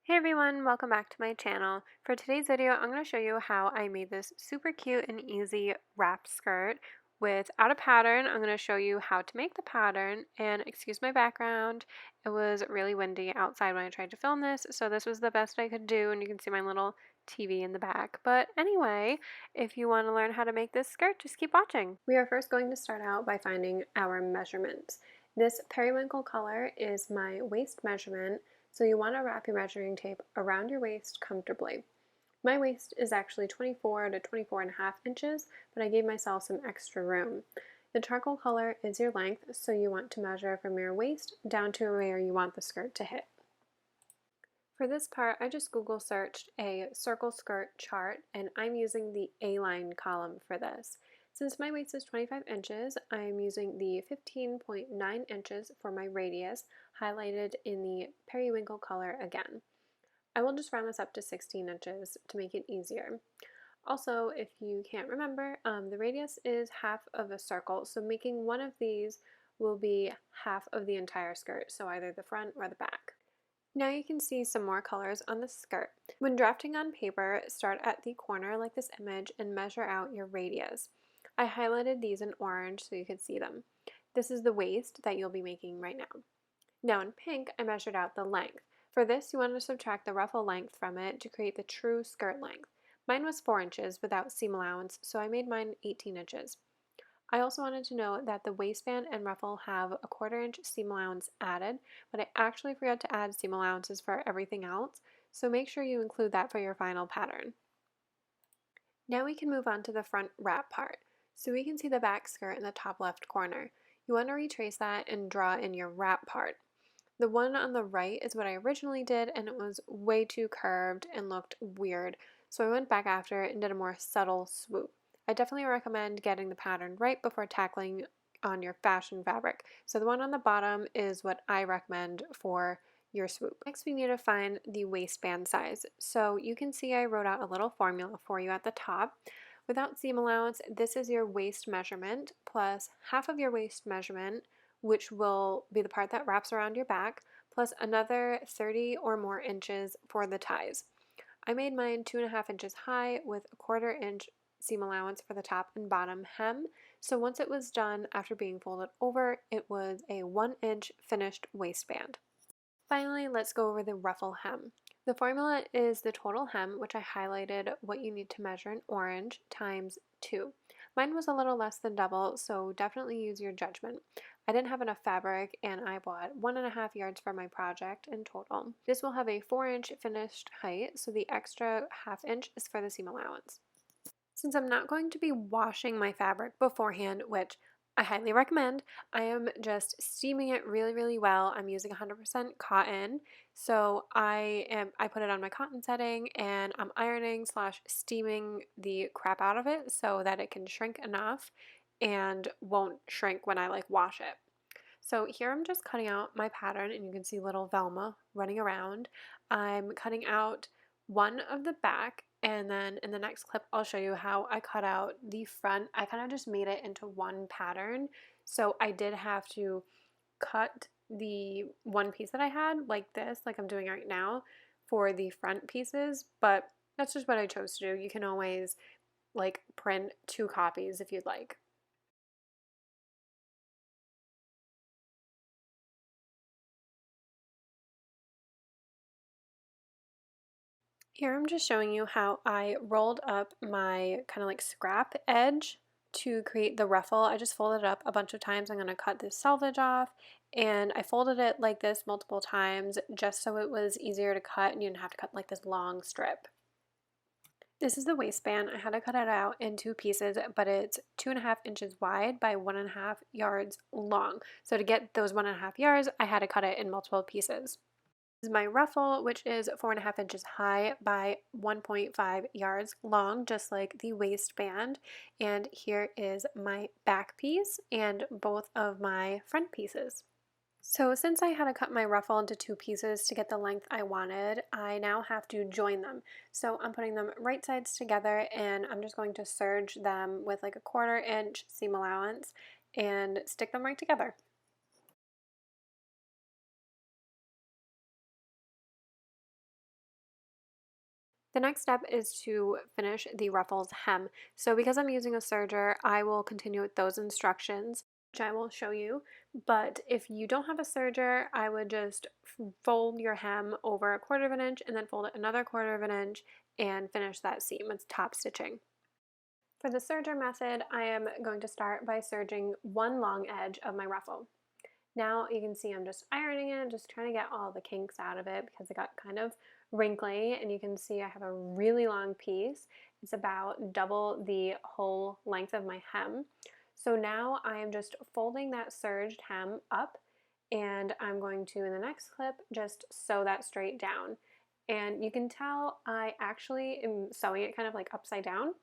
Hey everyone, welcome back to my channel. For today's video, I'm going to show you how I made this super cute and easy wrap skirt without a pattern. I'm going to show you how to make the pattern, and excuse my background, it was really windy outside when I tried to film this, so this was the best I could do, and you can see my little TV in the back. But anyway, if you want to learn how to make this skirt, just keep watching. We are first going to start out by finding our measurements. This periwinkle color is my waist measurement, so you want to wrap your measuring tape around your waist comfortably. My waist is actually 24 to 24 and a half inches, but I gave myself some extra room. The charcoal color is your length, so you want to measure from your waist down to where you want the skirt to hit. For this part, I just Google searched a circle skirt chart, and I'm using the A-line column for this. Since my waist is 25 inches, I'm using the 15.9 inches for my radius, highlighted in the periwinkle color again. I will just round this up to 16 inches to make it easier. Also, if you can't remember, the radius is half of a circle, so making one of these will be half of the entire skirt, so either the front or the back. Now you can see some more colors on the skirt. When drafting on paper, start at the corner like this image and measure out your radius. I highlighted these in orange so you could see them. This is the waist that you'll be making right now. Now in pink, I measured out the length. For this, you want to subtract the ruffle length from it to create the true skirt length. Mine was 4 inches without seam allowance, so I made mine 18 inches. I also wanted to note that the waistband and ruffle have a 1/4 inch seam allowance added, but I actually forgot to add seam allowances for everything else, so make sure you include that for your final pattern. Now we can move on to the front wrap part. So we can see the back skirt in the top left corner. You want to retrace that and draw in your wrap part. The one on the right is what I originally did, and it was way too curved and looked weird, so I went back after it and did a more subtle swoop. I definitely recommend getting the pattern right before tackling on your fashion fabric. So the one on the bottom is what I recommend for your swoop. Next, we need to find the waistband size. So you can see I wrote out a little formula for you at the top. Without seam allowance, this is your waist measurement plus half of your waist measurement, which will be the part that wraps around your back, plus another 30 or more inches for the ties. I made mine 2.5 inches high with a 1/4 inch seam allowance for the top and bottom hem. So once it was done, after being folded over, it was a 1-inch finished waistband. Finally, let's go over the ruffle hem. The formula is the total hem, which I highlighted what you need to measure in orange, times 2. Mine was a little less than double, so definitely use your judgment. I didn't have enough fabric, and I bought 1.5 yards for my project in total. This will have a 4-inch finished height, so the extra 1/2 inch is for the seam allowance. Since I'm not going to be washing my fabric beforehand, which I highly recommend, I am just steaming it really, really well. I'm using 100% cotton, so I put it on my cotton setting, and I'm ironing slash steaming the crap out of it so that it can shrink enough and won't shrink when I wash it. So here I'm just cutting out my pattern, and you can see little Velma running around. I'm cutting out one of the back, and then in the next clip I'll show you how I cut out the front. I kind of just made it into one pattern, so I did have to cut the one piece that I had like this, like I'm doing right now, for the front pieces, but that's just what I chose to do. You can always print 2 copies if you'd like. Here I'm just showing you how I rolled up my kind of scrap edge to create the ruffle. I just folded it up a bunch of times. I'm going to cut this selvage off, and I folded it like this multiple times just so it was easier to cut and you didn't have to cut this long strip. This is the waistband. I had to cut it out in 2 pieces, but it's 2.5 inches wide by 1.5 yards long. So to get those 1.5 yards, I had to cut it in multiple pieces. This is my ruffle, which is 4.5 inches high by 1.5 yards long, just like the waistband. And here is my back piece and both of my front pieces. So since I had to cut my ruffle into 2 pieces to get the length I wanted, I now have to join them. So I'm putting them right sides together, and I'm just going to serge them with a 1/4 inch seam allowance and stick them right together. The next step is to finish the ruffles hem. So because I'm using a serger, I will continue with those instructions, which I will show you. But if you don't have a serger, I would just fold your hem over 1/4 of an inch and then fold it another 1/4 of an inch and finish that seam with top stitching. For the serger method, I am going to start by serging one long edge of my ruffle. Now you can see I'm just ironing it, just trying to get all the kinks out of it because it got kind of wrinkly, and you can see I have a really long piece. It's about double the whole length of my hem. So now I am just folding that serged hem up, and I'm going to, in the next clip, just sew that straight down. And you can tell I actually am sewing it kind of like upside down.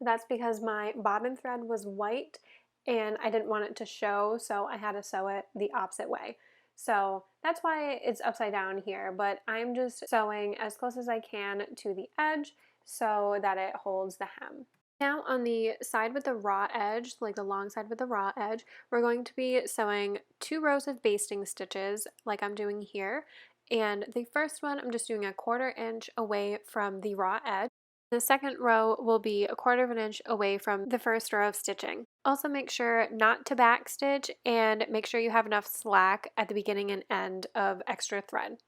That's because my bobbin thread was white and I didn't want it to show, so I had to sew it the opposite way. So that's why it's upside down here, but I'm just sewing as close as I can to the edge so that it holds the hem. Now on the side with the raw edge, like the long side with the raw edge, we're going to be sewing 2 rows of basting stitches like I'm doing here. And the first one, I'm just doing a 1/4 inch away from the raw edge. The second row will be a 1/4 of an inch away from the first row of stitching. Also make sure not to back stitch and make sure you have enough slack at the beginning and end of extra thread.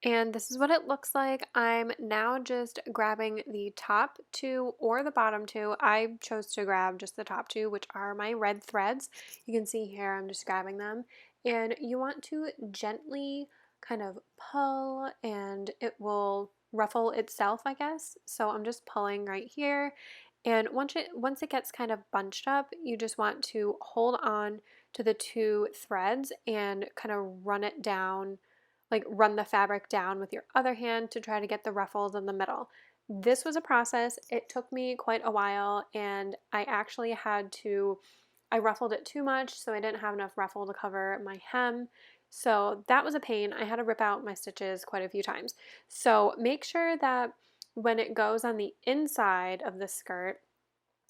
And this is what it looks like. I'm now just grabbing the top 2 or the bottom 2. I chose to grab just the top 2, which are my red threads. You can see here I'm just grabbing them. And you want to gently kind of pull and it will ruffle itself, I guess. So I'm just pulling right here. And once it gets kind of bunched up, you just want to hold on to the 2 threads and kind of run it down, like run the fabric down with your other hand to try to get the ruffles in the middle. This was a process. It took me quite a while, and I actually I ruffled it too much, so I didn't have enough ruffle to cover my hem. So that was a pain. I had to rip out my stitches quite a few times. So make sure that when it goes on the inside of the skirt,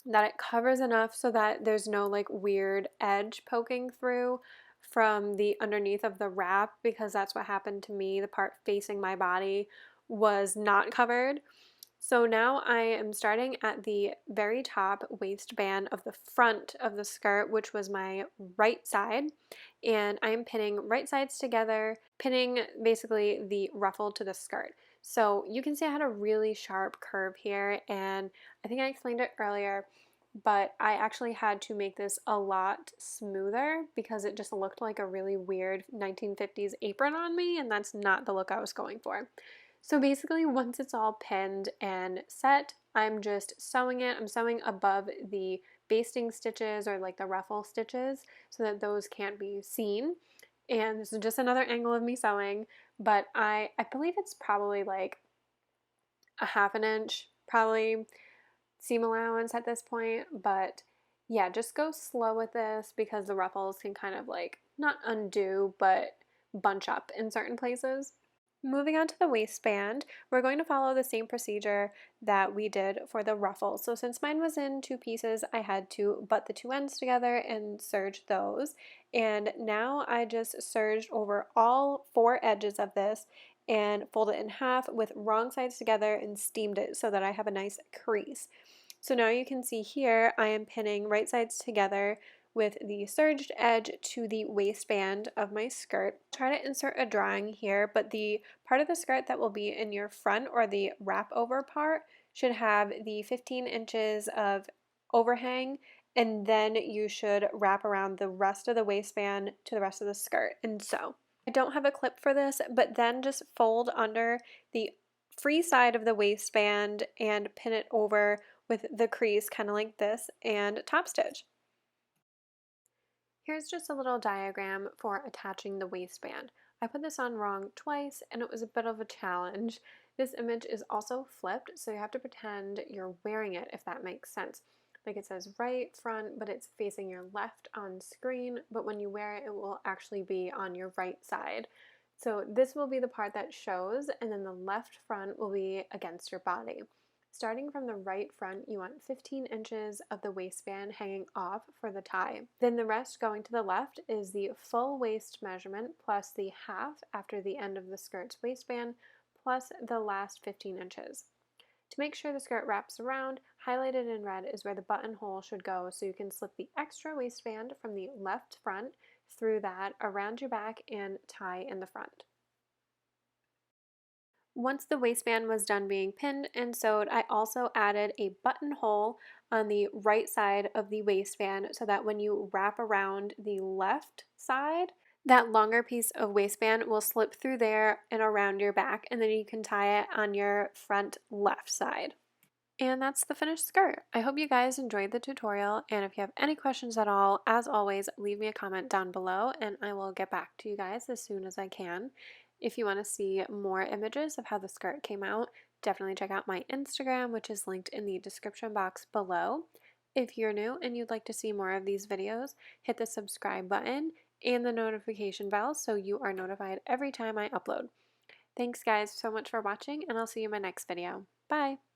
that it covers enough so that there's no like weird edge poking through from the underneath of the wrap, because that's what happened to me. The part facing my body was not covered. So now I am starting at the very top waistband of the front of the skirt, which was my right side, and I'm pinning right sides together, pinning basically the ruffle to the skirt. So you can see I had a really sharp curve here, and I think I explained it earlier, but I actually had to make this a lot smoother because it just looked like a really weird 1950s apron on me, and that's not the look I was going for. So basically, once it's all pinned and set, I'm just sewing it. I'm sewing above the basting stitches or like the ruffle stitches so that those can't be seen. And this is just another angle of me sewing, but I believe it's probably like a 1/2 inch, probably seam allowance at this point, but yeah, just go slow with this because the ruffles can kind of like not undo, but bunch up in certain places. Moving on to the waistband, we're going to follow the same procedure that we did for the ruffles. So since mine was in 2 pieces, I had to butt the 2 ends together and serge those. And now I just serged over all 4 edges of this and folded it in half with wrong sides together and steamed it so that I have a nice crease. So now you can see here I am pinning right sides together with the serged edge to the waistband of my skirt. Try to insert a drawing here, but the part of the skirt that will be in your front or the wrap over part should have the 15 inches of overhang, and then you should wrap around the rest of the waistband to the rest of the skirt and sew. I don't have a clip for this, but then just fold under the free side of the waistband and pin it over with the crease kind of like this and top stitch. Here's just a little diagram for attaching the waistband. I put this on wrong twice and it was a bit of a challenge. This image is also flipped, so you have to pretend you're wearing it, if that makes sense. Like it says right front, but it's facing your left on screen, but when you wear it, it will actually be on your right side. So this will be the part that shows, and then the left front will be against your body. Starting from the right front, you want 15 inches of the waistband hanging off for the tie. Then the rest going to the left is the full waist measurement plus the half after the end of the skirt's waistband plus the last 15 inches. To make sure the skirt wraps around, highlighted in red is where the buttonhole should go, so you can slip the extra waistband from the left front through that around your back and tie in the front. Once the waistband was done being pinned and sewed, I also added a buttonhole on the right side of the waistband so that when you wrap around the left side, that longer piece of waistband will slip through there and around your back, and then you can tie it on your front left side. And that's the finished skirt. I hope you guys enjoyed the tutorial, and if you have any questions at all, as always, leave me a comment down below and I will get back to you guys as soon as I can. If you want to see more images of how the skirt came out, definitely check out my Instagram, which is linked in the description box below. If you're new and you'd like to see more of these videos, hit the subscribe button and the notification bell so you are notified every time I upload. Thanks guys so much for watching, and I'll see you in my next video. Bye!